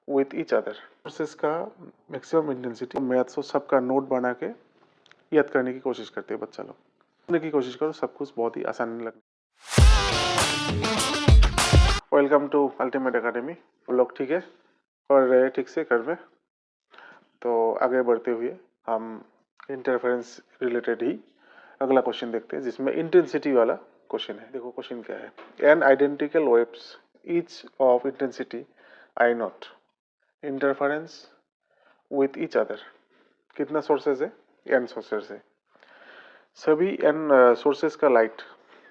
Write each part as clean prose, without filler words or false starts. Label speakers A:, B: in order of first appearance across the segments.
A: With each other. Sources का maximum intensity maths और सबका नोट बना के याद करने की कोशिश करते हैं बच्चा लोग। करने की कोशिश करो, सब कुछ बहुत ही आसान लगने। Welcome to ultimate academy. लोग ठीक है, पढ़ रहे ठीक से कर में। तो आगे बढ़ते हुए हम इंटरफेरेंस रिलेटेड ही अगला क्वेश्चन देखते हैं, जिसमें इंटेंसिटी वाला क्वेश्चन है। देखो क्वेश्चन क्या है। N identical waves each of intensity I not interference with each other. कितना सोर्सेज है? एन सोर्सेज है। सभी एन सोर्सेज का लाइट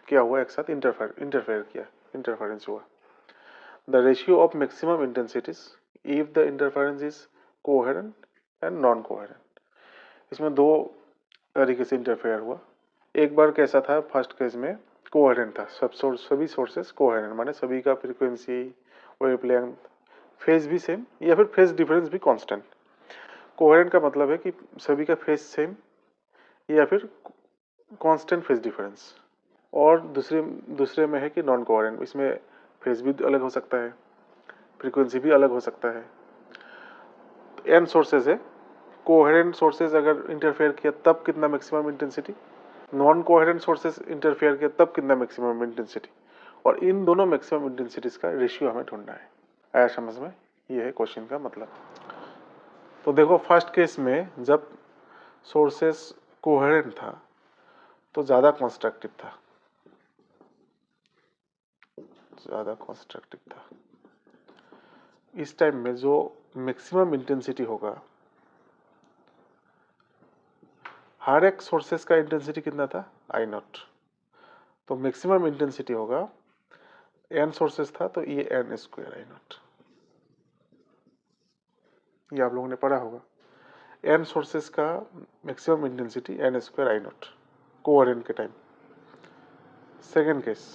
A: क्या हुआ, एक साथ इंटरफेयर किया, इंटरफेरेंस हुआ। The ratio of maximum intensities if the interference is coherent and non coherent. इसमें दो तरीके से इंटरफेयर हुआ। एक बार कैसा था, फर्स्ट केस में कोहेरेंट था, सभी सोर्सेस कोहेरेंट, माने सभी का फ्रीक्वेंसी, वेवलेंथ, फेज भी सेम या फिर फेज डिफरेंस भी कांस्टेंट। कोहेरेंट का मतलब है कि सभी का फेज सेम या फिर कांस्टेंट फेज डिफरेंस। और दूसरे में है कि नॉन कोहेरेंट, इसमें फेज भी अलग हो सकता है, फ्रीक्वेंसी भी अलग हो सकता है। एन सोर्सेज है। कोहेरेंट सोर्सेज अगर इंटरफेयर किया तब कितना maximum intensity, non coherent sources interfere किया तब कितना मैक्सिमम इंटेंसिटी, और इन दोनों मैक्सिमम इंटेंसिटीज का रेशियो हमें ढूंढना है। आया समझ में? ये है क्वेश्चन का मतलब। तो देखो फर्स्ट केस में जब सोर्सेस कोहेरेंट था तो ज्यादा कंस्ट्रक्टिव था, इस टाइम में जो मैक्सिमम इंटेंसिटी होगा, हर एक सोर्सेस का इंटेंसिटी कितना था, आई नॉट। तो मैक्सिमम इंटेंसिटी होगा, एन सोर्सेस था तो ये एन स्क्वायर आई नॉट, ये आप लोगों ने पढ़ा होगा। एन सोर्सेस का maximum intensity N square I not coherent के time. Second case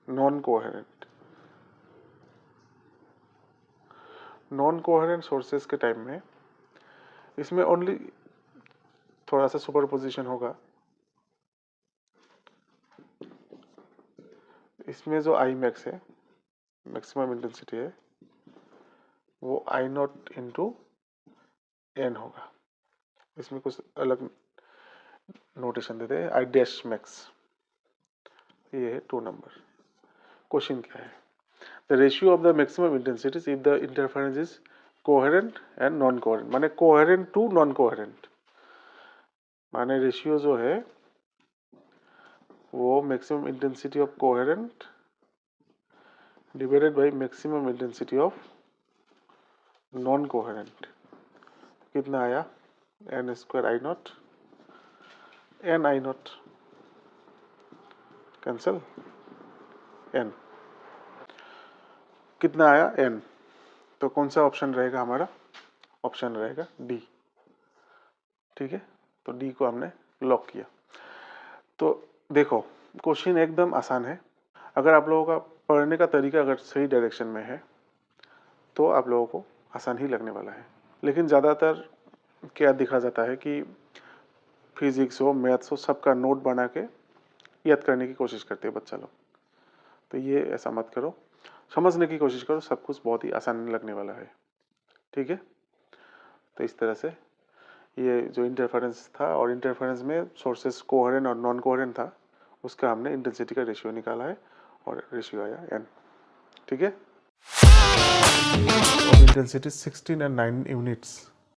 A: non coherent, non coherent sources के टाइम में इसमें ओनली थोड़ा सा सुपरपोजिशन होगा। इसमें जो आई मैक्स है, मैक्सिमम इंटेंसिटी है, वो आई नॉट इंटू एन होगा। इसमें कुछ अलग नोटेशन देते हैं, आई डैश मैक्स। ये है 2 नंबर। क्वेश्चन क्या है? The ratio of the maximum intensities if the interference is coherent and non coherent, माने कोहेरेंट टू नॉन कोहेरेंट, माने रेशियो जो है वो maximum intensity of coherent divided by maximum intensity of non coherent. कितना आया? N square I not, N I not cancel, N कितना आया? N. तो कौन सा ऑप्शन रहेगा हमारा? ऑप्शन रहेगा डी। ठीक है, तो डी को हमने लॉक किया। तो देखो क्वेश्चन एकदम आसान है। अगर आप लोगों का पढ़ने का तरीका अगर सही डायरेक्शन में है तो आप लोगों को आसान ही लगने वाला है। लेकिन ज़्यादातर क्या दिखा जाता है कि फिजिक्स हो, मैथ्स हो, सबका नोट बना के याद करने की कोशिश करते हैं बच्चा लोग। तो ये ऐसा मत करो, समझने की कोशिश करो, सब कुछ बहुत ही आसान लगने वाला है। ठीक है, तो इस तरह से ये जो इंटरफेरेंस था, और इंटरफेरेंस में सोर्सेस कोहेरेंट और नॉन कोहेरेंट था, उसका हमने इंटेंसिटी का रेशियो निकाला है और रेशियो आया एन। ठीक है, इंटेंसिटी 16 and 9 यूनिट्स।